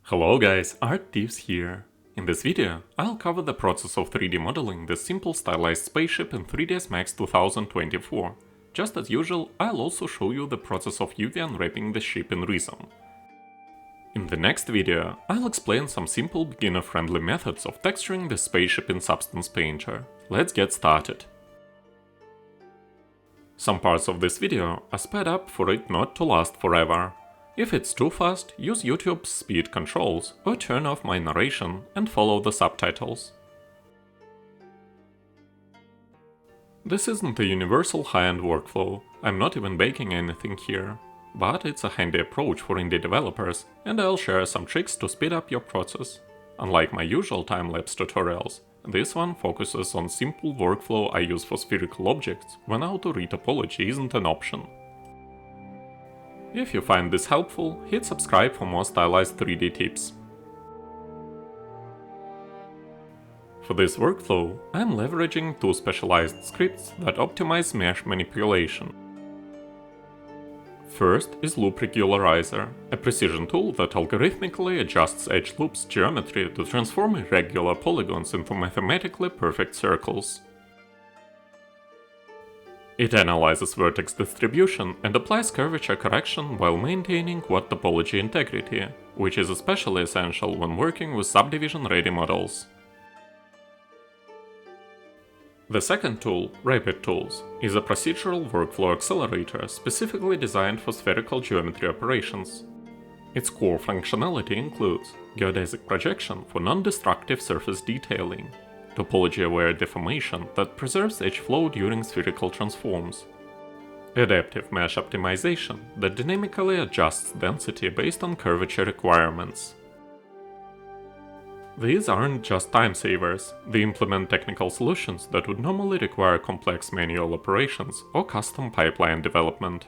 Hello guys, Art-Teeves here. In this video, I'll cover the process of 3D modeling the simple stylized spaceship in 3ds Max 2024. Just as usual, I'll also show you the process of UV unwrapping the ship in Rizom. In the next video, I'll explain some simple beginner-friendly methods of texturing the spaceship in Substance Painter. Let's get started. Some parts of this video are sped up for it not to last forever. If it's too fast, use YouTube's speed controls or turn off my narration and follow the subtitles. This isn't a universal high-end workflow, I'm not even baking anything here, but it's a handy approach for indie developers, and I'll share some tricks to speed up your process. Unlike my usual time-lapse tutorials, this one focuses on simple workflow I use for spherical objects when auto-read topology isn't an option. If you find this helpful, hit subscribe for more stylized 3D tips. For this workflow, I'm leveraging two specialized scripts that optimize mesh manipulation. First is Loop Regularizer, a precision tool that algorithmically adjusts edge loops geometry to transform irregular polygons into mathematically perfect circles. It analyzes vertex distribution and applies curvature correction while maintaining quad topology integrity, which is especially essential when working with subdivision-ready models. The second tool, Rapid Tools, is a procedural workflow accelerator specifically designed for spherical geometry operations. Its core functionality includes geodesic projection for non-destructive surface detailing, topology-aware deformation that preserves edge flow during spherical transforms, adaptive mesh optimization that dynamically adjusts density based on curvature requirements. These aren't just time savers, they implement technical solutions that would normally require complex manual operations or custom pipeline development.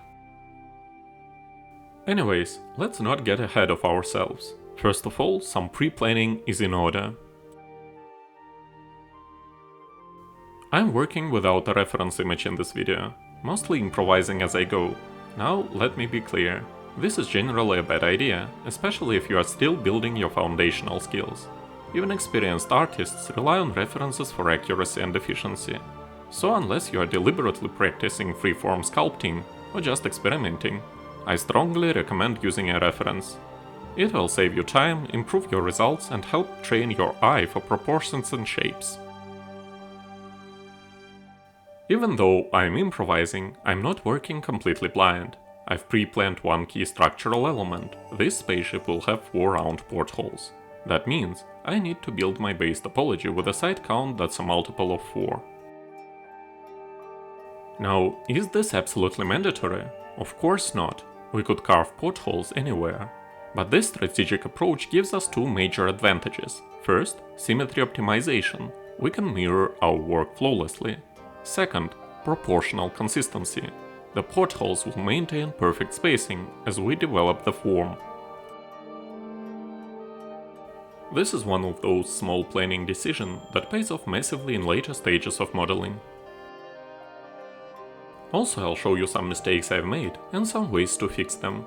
Anyways, let's not get ahead of ourselves. First of all, some pre-planning is in order. I'm working without a reference image in this video, mostly improvising as I go. Now, let me be clear, this is generally a bad idea, especially if you are still building your foundational skills. Even experienced artists rely on references for accuracy and efficiency. So unless you are deliberately practicing freeform sculpting or just experimenting, I strongly recommend using a reference. It will save you time, improve your results and help train your eye for proportions and shapes. Even though I'm improvising, I'm not working completely blind. I've pre-planned one key structural element. This spaceship will have 4 round portholes. That means I need to build my base topology with a side count that's a multiple of 4. Now, is this absolutely mandatory? Of course not. We could carve portholes anywhere. But this strategic approach gives us 2 major advantages. First, symmetry optimization. We can mirror our work flawlessly. Second, proportional consistency. The portholes will maintain perfect spacing as we develop the form. This is one of those small planning decisions that pays off massively in later stages of modeling. Also, I'll show you some mistakes I've made and some ways to fix them.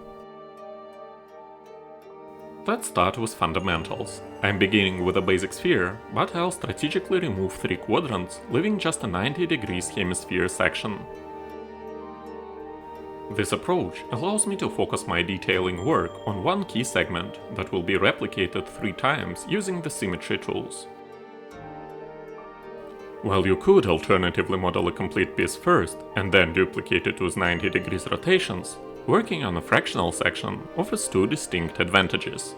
Let's start with fundamentals. I'm beginning with a basic sphere, but I'll strategically remove 3 quadrants, leaving just a 90 degrees hemisphere section. This approach allows me to focus my detailing work on one key segment that will be replicated 3 times using the symmetry tools. While you could alternatively model a complete piece first and then duplicate it with 90 degrees rotations, working on a fractional section offers 2 distinct advantages.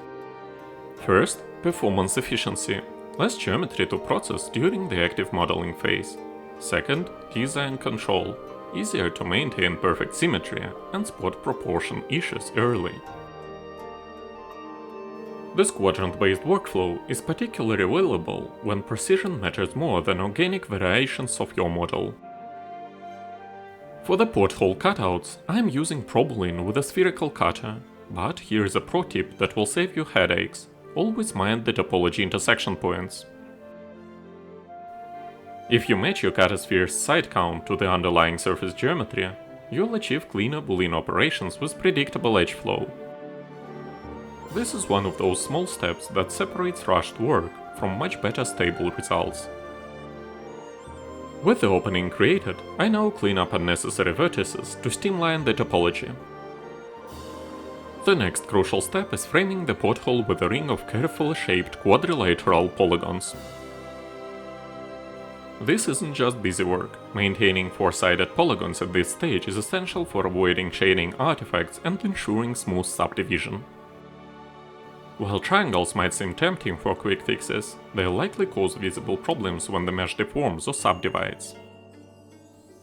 First, performance efficiency, less geometry to process during the active modeling phase. Second, design control, easier to maintain perfect symmetry and spot proportion issues early. This quadrant-based workflow is particularly valuable when precision matters more than organic variations of your model. For the porthole cutouts, I am using Booleaning with a spherical cutter, but here is a pro tip that will save you headaches. Always mind the topology intersection points. If you match your cutter sphere's side count to the underlying surface geometry, you'll achieve cleaner Boolean operations with predictable edge flow. This is one of those small steps that separates rushed work from much better stable results. With the opening created, I now clean up unnecessary vertices to streamline the topology. The next crucial step is framing the porthole with a ring of carefully shaped quadrilateral polygons. This isn't just busy work. Maintaining four-sided polygons at this stage is essential for avoiding shading artifacts and ensuring smooth subdivision. While triangles might seem tempting for quick fixes, they'll likely cause visible problems when the mesh deforms or subdivides.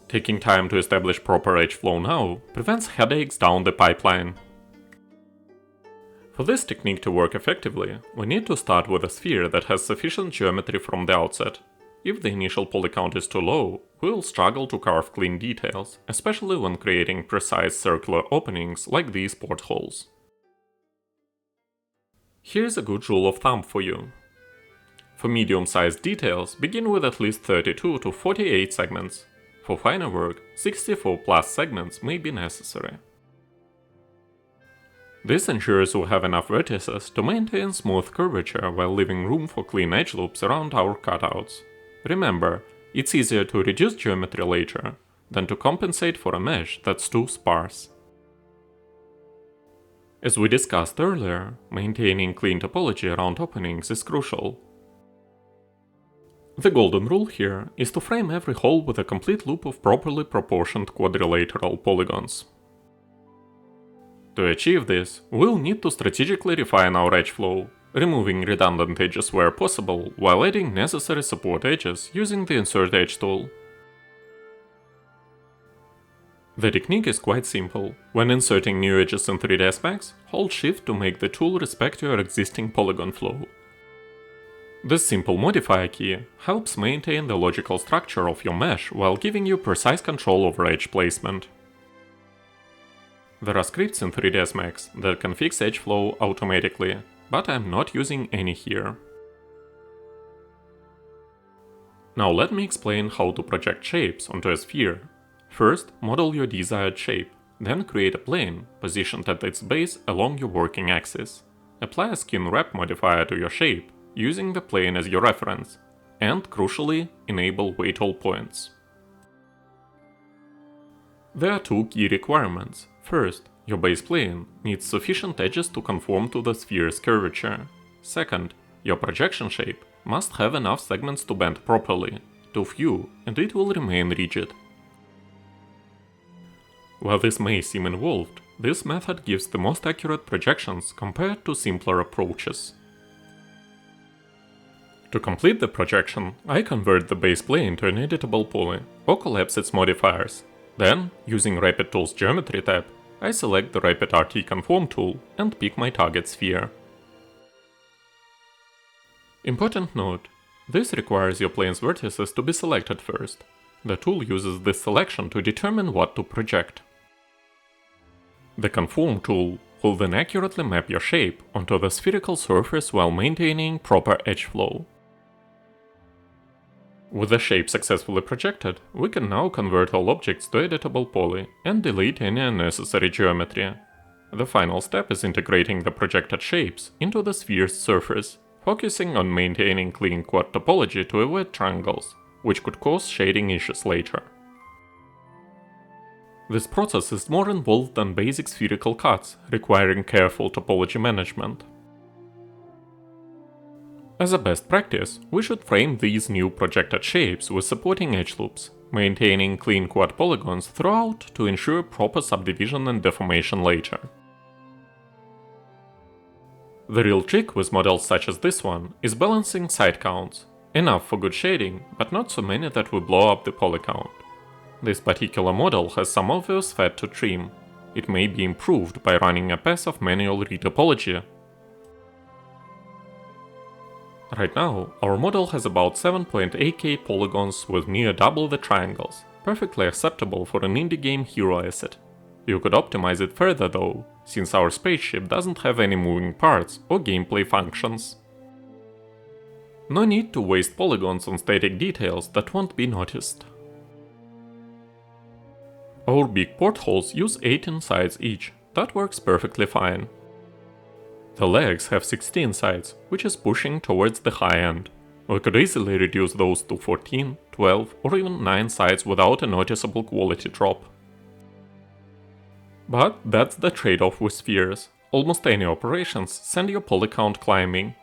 Taking time to establish proper edge flow now prevents headaches down the pipeline. For this technique to work effectively, we need to start with a sphere that has sufficient geometry from the outset. If the initial poly count is too low, we'll struggle to carve clean details, especially when creating precise circular openings like these portholes. Here's a good rule of thumb for you. For medium-sized details, begin with at least 32 to 48 segments. For finer work, 64 plus segments may be necessary. This ensures we have enough vertices to maintain smooth curvature while leaving room for clean edge loops around our cutouts. Remember, it's easier to reduce geometry later than to compensate for a mesh that's too sparse. As we discussed earlier, maintaining clean topology around openings is crucial. The golden rule here is to frame every hole with a complete loop of properly proportioned quadrilateral polygons. To achieve this, we'll need to strategically refine our edge flow, removing redundant edges where possible while adding necessary support edges using the Insert Edge tool. The technique is quite simple. When inserting new edges in 3ds Max, hold Shift to make the tool respect your existing polygon flow. This simple modifier key helps maintain the logical structure of your mesh while giving you precise control over edge placement. There are scripts in 3ds Max that can fix edge flow automatically, but I'm not using any here. Now let me explain how to project shapes onto a sphere. First, model your desired shape, then create a plane positioned at its base along your working axis. Apply a skin wrap modifier to your shape, using the plane as your reference, and crucially, enable weight all points. There are two key requirements. First, your base plane needs sufficient edges to conform to the sphere's curvature. Second, your projection shape must have enough segments to bend properly. Too few, and it will remain rigid. While this may seem involved, this method gives the most accurate projections compared to simpler approaches. To complete the projection, I convert the base plane to an editable poly, or collapse its modifiers. Then, using Rapid Tools Geometry tab, I select the Rapid RT Conform tool and pick my target sphere. Important note: this requires your plane's vertices to be selected first. The tool uses this selection to determine what to project. The Conform tool will then accurately map your shape onto the spherical surface while maintaining proper edge flow. With the shape successfully projected, we can now convert all objects to editable poly and delete any unnecessary geometry. The final step is integrating the projected shapes into the sphere's surface, focusing on maintaining clean quad topology to avoid triangles, which could cause shading issues later. This process is more involved than basic spherical cuts, requiring careful topology management. As a best practice, we should frame these new projected shapes with supporting edge loops, maintaining clean quad polygons throughout to ensure proper subdivision and deformation later. The real trick with models such as this one is balancing side counts, enough for good shading, but not so many that we blow up the polycount. This particular model has some obvious fat to trim. It may be improved by running a pass of manual retopology. Right now, our model has about 7.8k polygons with near double the triangles, perfectly acceptable for an indie game hero asset. You could optimize it further though, since our spaceship doesn't have any moving parts or gameplay functions. No need to waste polygons on static details that won't be noticed. Our big portholes use 18 sides each, that works perfectly fine. The legs have 16 sides, which is pushing towards the high end. We could easily reduce those to 14, 12 or even 9 sides without a noticeable quality drop. But that's the trade-off with spheres. Almost any operations send your polycount climbing.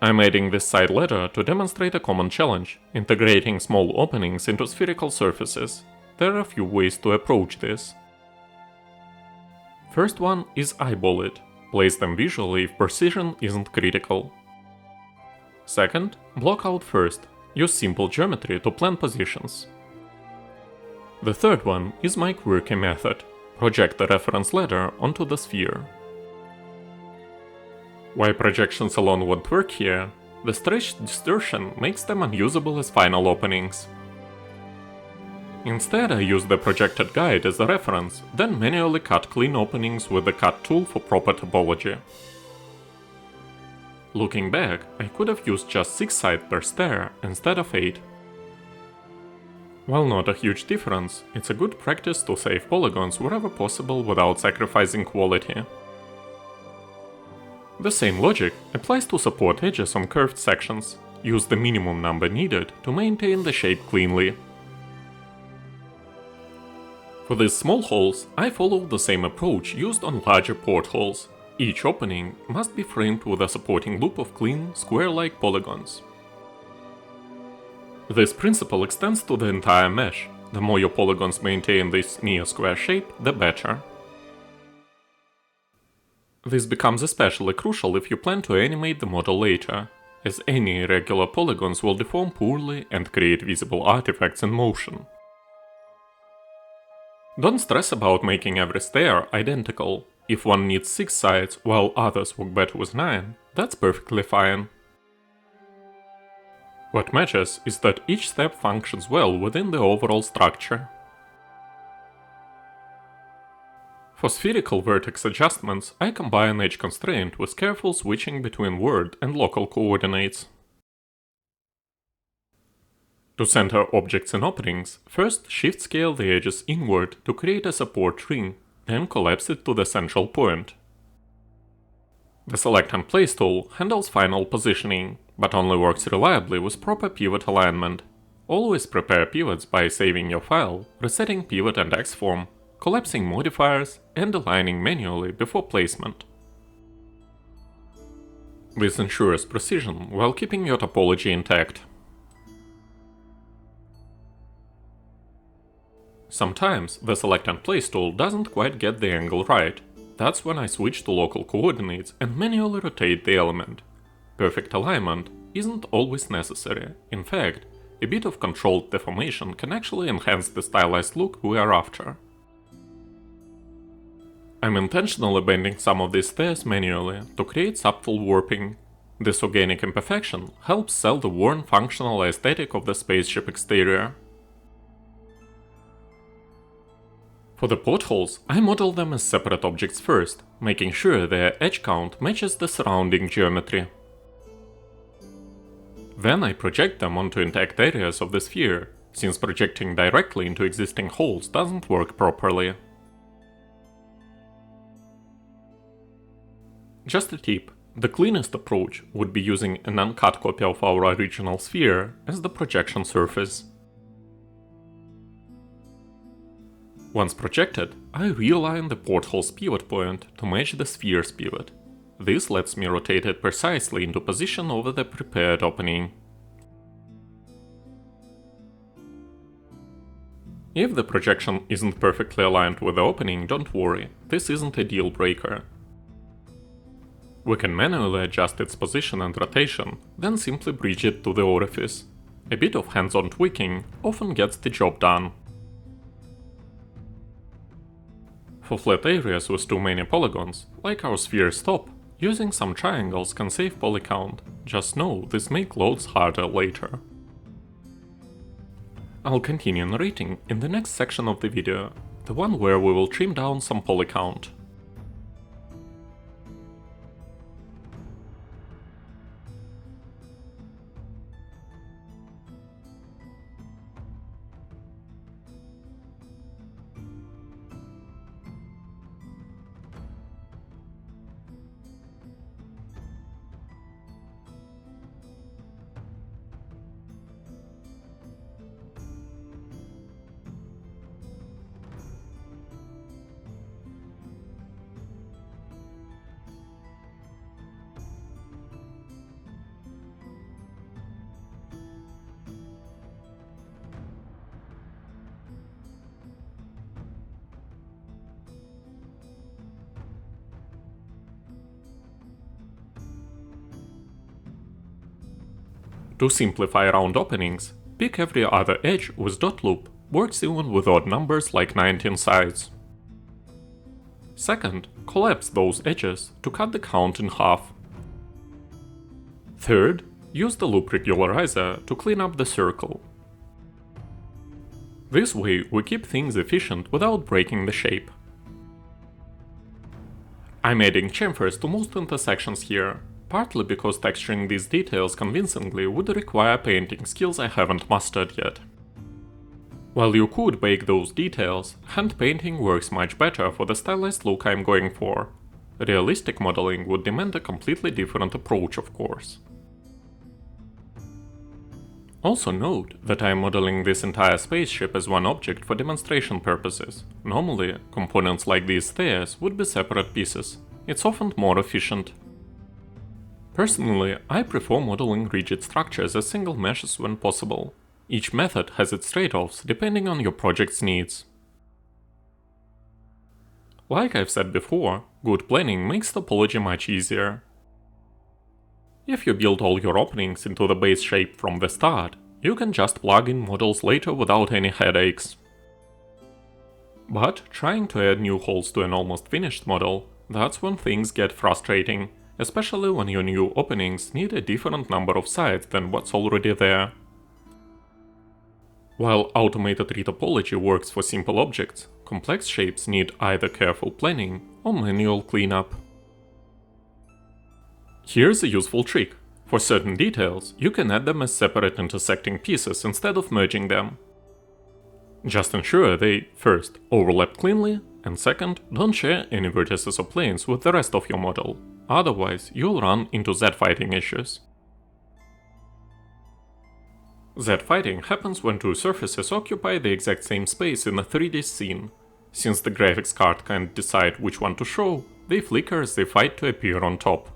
I'm adding this side ladder to demonstrate a common challenge, integrating small openings into spherical surfaces. There are a few ways to approach this. First one is eyeball it. Place them visually if precision isn't critical. Second, block out first. Use simple geometry to plan positions. The third one is my quirky method. Project the reference ladder onto the sphere. Why projections alone won't work here? The stretch distortion makes them unusable as final openings. Instead, I use the projected guide as a reference, then manually cut clean openings with the cut tool for proper topology. Looking back, I could have used just 6 sides per stair instead of 8. While not a huge difference, it's a good practice to save polygons wherever possible without sacrificing quality. The same logic applies to support edges on curved sections. Use the minimum number needed to maintain the shape cleanly. For these small holes, I follow the same approach used on larger portholes. Each opening must be framed with a supporting loop of clean, square-like polygons. This principle extends to the entire mesh. The more your polygons maintain this near-square shape, the better. This becomes especially crucial if you plan to animate the model later, as any irregular polygons will deform poorly and create visible artifacts in motion. Don't stress about making every stair identical. If one needs 6 sides while others work better with 9, that's perfectly fine. What matters is that each step functions well within the overall structure. For spherical vertex adjustments, I combine edge constraint with careful switching between word and local coordinates. To center objects in openings, first shift scale the edges inward to create a support ring, then collapse it to the central point. The Select and Place tool handles final positioning, but only works reliably with proper pivot alignment. Always prepare pivots by saving your file, resetting pivot and X form, collapsing modifiers, and aligning manually before placement. This ensures precision while keeping your topology intact. Sometimes the Select and Place tool doesn't quite get the angle right. That's when I switch to local coordinates and manually rotate the element. Perfect alignment isn't always necessary. In fact, a bit of controlled deformation can actually enhance the stylized look we are after. I'm intentionally bending some of these stairs manually to create subtle warping. This organic imperfection helps sell the worn functional aesthetic of the spaceship exterior. For the portholes, I model them as separate objects first, making sure their edge count matches the surrounding geometry. Then I project them onto intact areas of the sphere, since projecting directly into existing holes doesn't work properly. Just a tip, the cleanest approach would be using an uncut copy of our original sphere as the projection surface. Once projected, I realign the porthole's pivot point to match the sphere's pivot. This lets me rotate it precisely into position over the prepared opening. If the projection isn't perfectly aligned with the opening, don't worry, this isn't a deal breaker. We can manually adjust its position and rotation, then simply bridge it to the orifice. A bit of hands-on tweaking often gets the job done. For flat areas with too many polygons, like our sphere's top, using some triangles can save polycount. Just know this makes loads harder later. I'll continue narrating in the next section of the video, the one where we will trim down some polycount. To simplify round openings, pick every other edge with dot loop, works even with odd numbers like 19 sides. Second, collapse those edges to cut the count in half. Third, use the loop regularizer to clean up the circle. This way we keep things efficient without breaking the shape. I'm adding chamfers to most intersections here, partly because texturing these details convincingly would require painting skills I haven't mastered yet. While you could bake those details, hand painting works much better for the stylized look I'm going for. Realistic modeling would demand a completely different approach, of course. Also note that I am modeling this entire spaceship as one object for demonstration purposes. Normally, components like these stairs would be separate pieces. It's often more efficient. Personally, I prefer modeling rigid structures as single meshes when possible. Each method has its trade-offs depending on your project's needs. Like I've said before, good planning makes topology much easier. If you build all your openings into the base shape from the start, you can just plug in models later without any headaches. But trying to add new holes to an almost finished model, that's when things get frustrating, especially when your new openings need a different number of sides than what's already there. While automated retopology works for simple objects, complex shapes need either careful planning or manual cleanup. Here's a useful trick. For certain details, you can add them as separate intersecting pieces instead of merging them. Just ensure they, first, overlap cleanly, and second, don't share any vertices or planes with the rest of your model, otherwise you'll run into Z-fighting issues. Z-fighting happens when two surfaces occupy the exact same space in a 3D scene. Since the graphics card can't decide which one to show, they flicker as they fight to appear on top.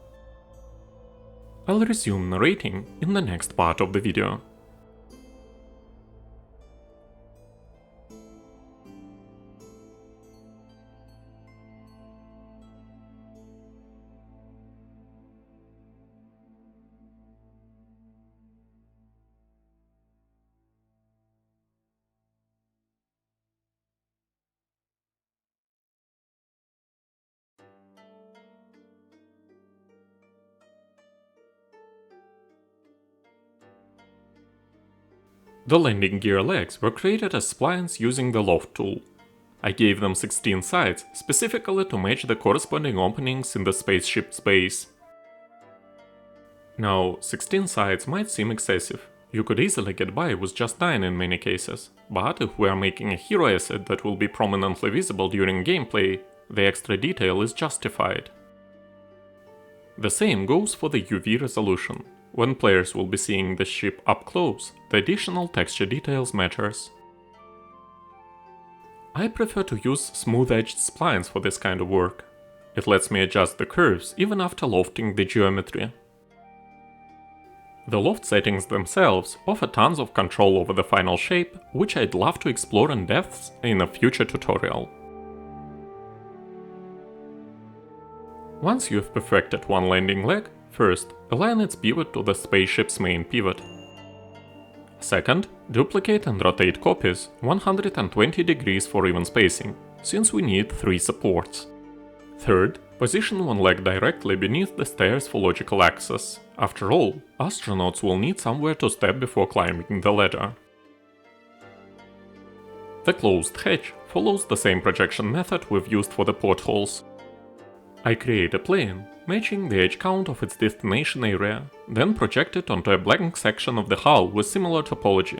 I'll resume narrating in the next part of the video. The landing gear legs were created as splines using the Loft tool. I gave them 16 sides, specifically to match the corresponding openings in the spaceship space. Now, 16 sides might seem excessive. You could easily get by with just 9 in many cases, but if we are making a hero asset that will be prominently visible during gameplay, the extra detail is justified. The same goes for the UV resolution. When players will be seeing the ship up close, the additional texture details matters. I prefer to use smooth-edged splines for this kind of work. It lets me adjust the curves even after lofting the geometry. The loft settings themselves offer tons of control over the final shape, which I'd love to explore in depth in a future tutorial. Once you've perfected one landing leg, first, align its pivot to the spaceship's main pivot. Second, duplicate and rotate copies 120 degrees for even spacing, since we need 3 supports. Third, position one leg directly beneath the stairs for logical access. After all, astronauts will need somewhere to step before climbing the ladder. The closed hatch follows the same projection method we've used for the portholes. I create a plane, matching the edge count of its destination area, then project it onto a blank section of the hull with similar topology.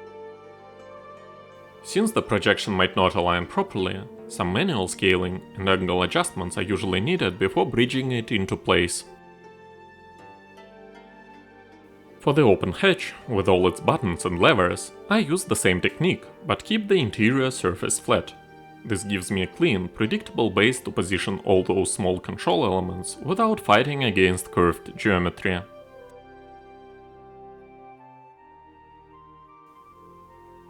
Since the projection might not align properly, some manual scaling and angle adjustments are usually needed before bridging it into place. For the open hatch, with all its buttons and levers, I use the same technique, but keep the interior surface flat. This gives me a clean, predictable base to position all those small control elements without fighting against curved geometry.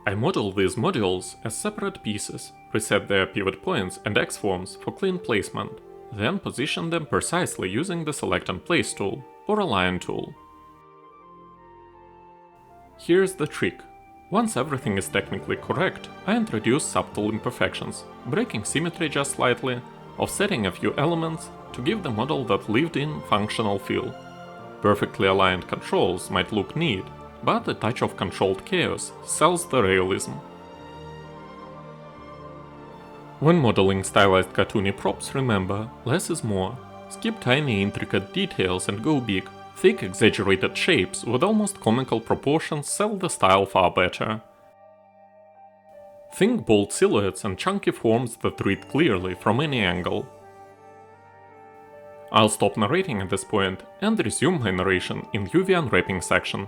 I model these modules as separate pieces, preset their pivot points and X-forms for clean placement, then position them precisely using the Select and Place tool, or Align tool. Here's the trick. Once everything is technically correct, I introduce subtle imperfections, breaking symmetry just slightly, offsetting a few elements to give the model that lived-in functional feel. Perfectly aligned controls might look neat, but a touch of controlled chaos sells the realism. When modeling stylized cartoony props, remember, less is more. Skip tiny intricate details and go big. Thick exaggerated shapes with almost comical proportions sell the style far better. Think bold silhouettes and chunky forms that read clearly from any angle. I'll stop narrating at this point and resume my narration in UV Unwrapping section.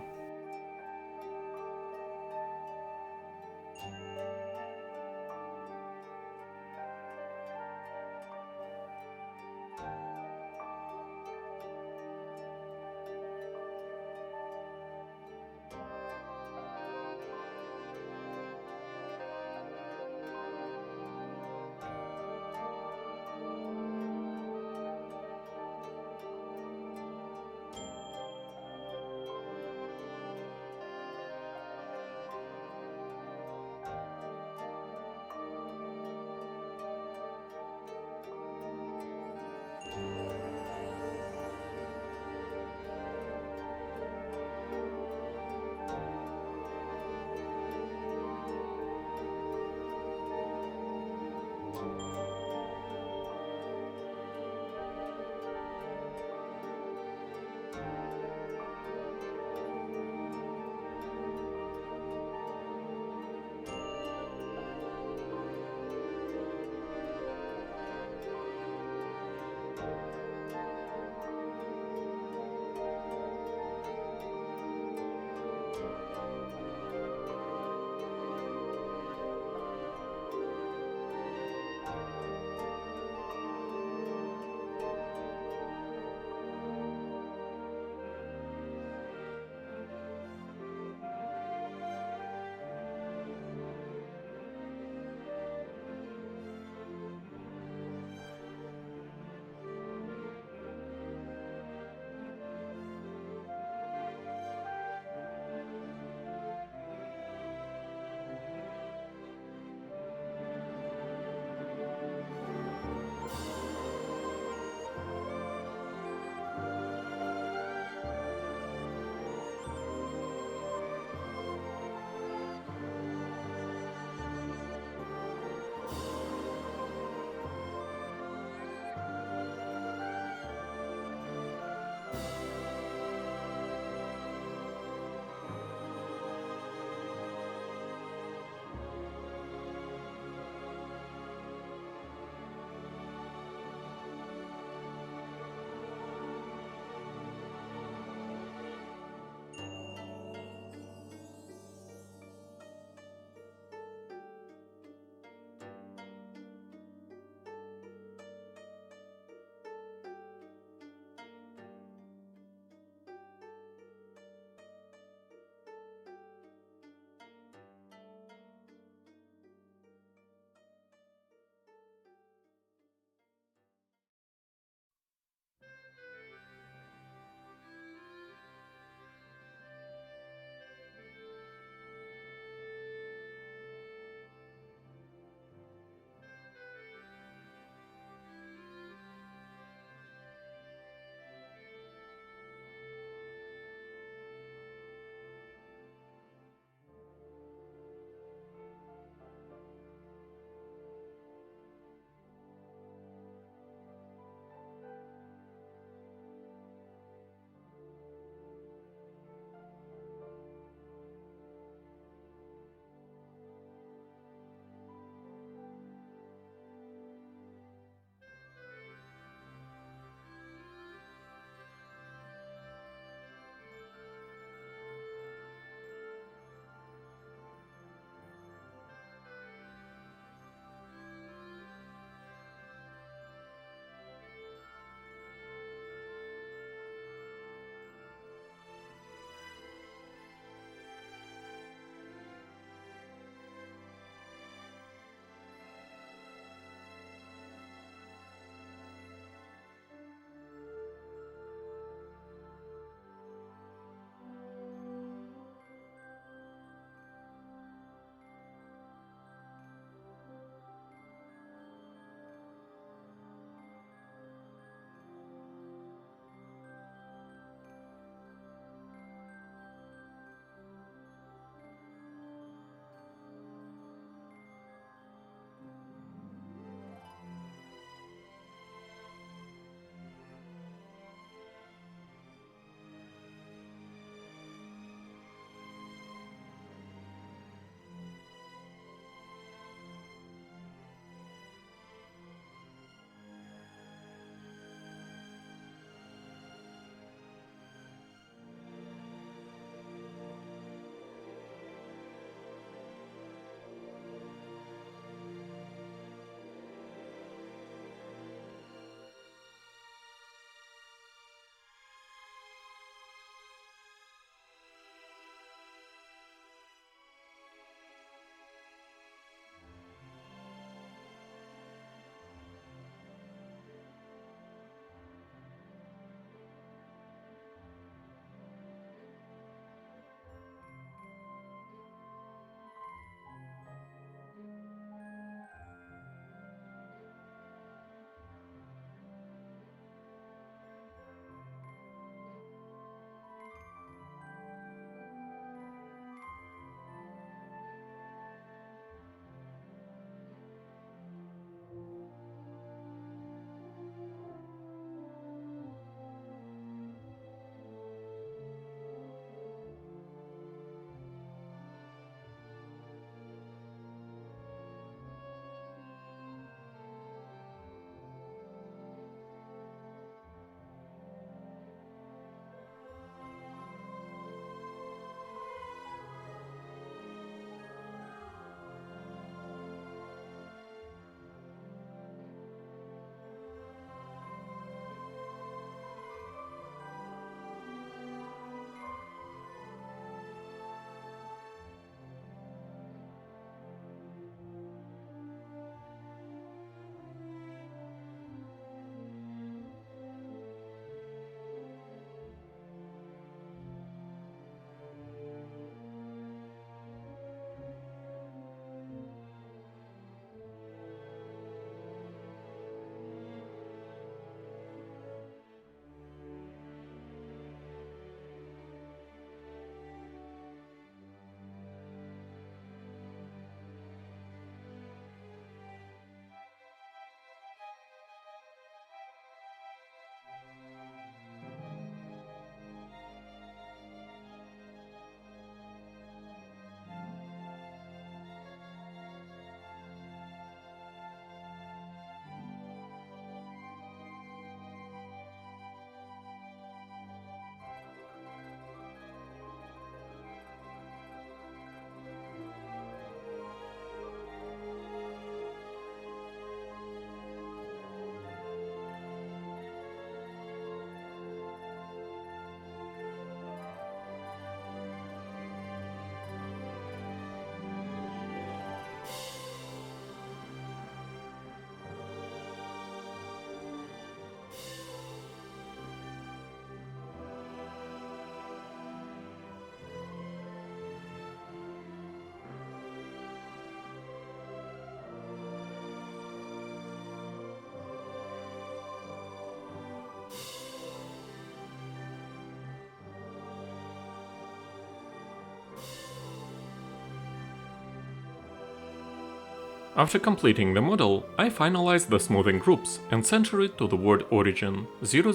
After completing the model, I finalize the smoothing groups and center it to the word origin, 000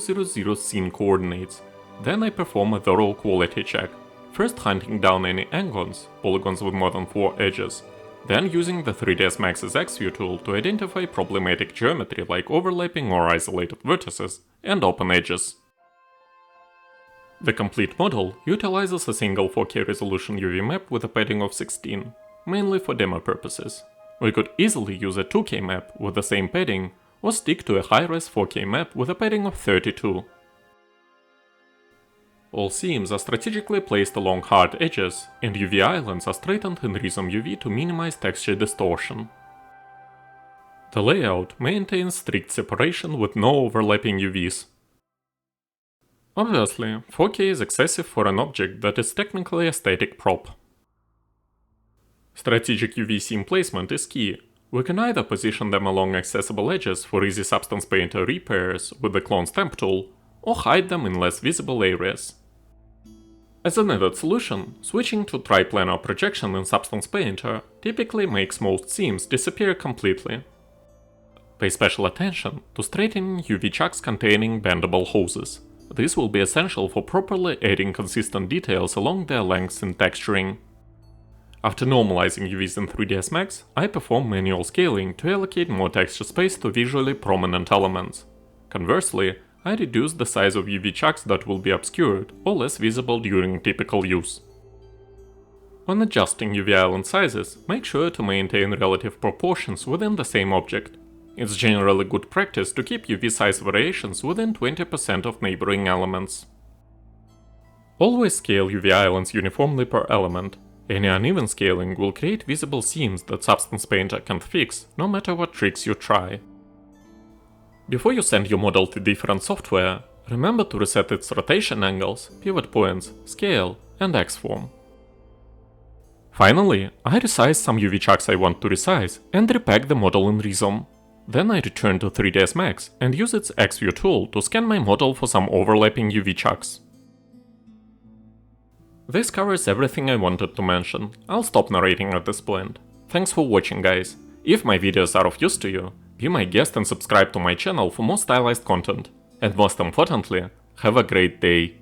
scene coordinates. Then I perform a thorough quality check, first hunting down any angons, polygons with more than 4 edges, then using the 3ds Max's XView tool to identify problematic geometry like overlapping or isolated vertices and open edges. The complete model utilizes a single 4K resolution UV map with a padding of 16, mainly for demo purposes. We could easily use a 2K map with the same padding, or stick to a high-res 4K map with a padding of 32. All seams are strategically placed along hard edges, and UV islands are straightened in Rizom UV to minimize texture distortion. The layout maintains strict separation with no overlapping UVs. Obviously, 4K is excessive for an object that is technically a static prop. Strategic UV seam placement is key. We can either position them along accessible edges for easy Substance Painter repairs with the clone stamp tool, or hide them in less visible areas. As an added solution, switching to triplanar projection in Substance Painter typically makes most seams disappear completely. Pay special attention to straightening UV chucks containing bendable hoses. This will be essential for properly adding consistent details along their lengths in texturing. After normalizing UVs in 3ds Max, I perform manual scaling to allocate more texture space to visually prominent elements. Conversely, I reduce the size of UV chucks that will be obscured or less visible during typical use. When adjusting UV island sizes, make sure to maintain relative proportions within the same object. It's generally good practice to keep UV size variations within 20% of neighboring elements. Always scale UV islands uniformly per element. Any uneven scaling will create visible seams that Substance Painter can't fix, no matter what tricks you try. Before you send your model to different software, remember to reset its rotation angles, pivot points, scale, and X-form. Finally, I resize some UV chucks I want to resize and repack the model in Rizom. Then I return to 3ds Max and use its XView tool to scan my model for some overlapping UV chucks. This covers everything I wanted to mention. I'll stop narrating at this point. Thanks for watching, guys. If my videos are of use to you, be my guest and subscribe to my channel for more stylized content. And most importantly, have a great day.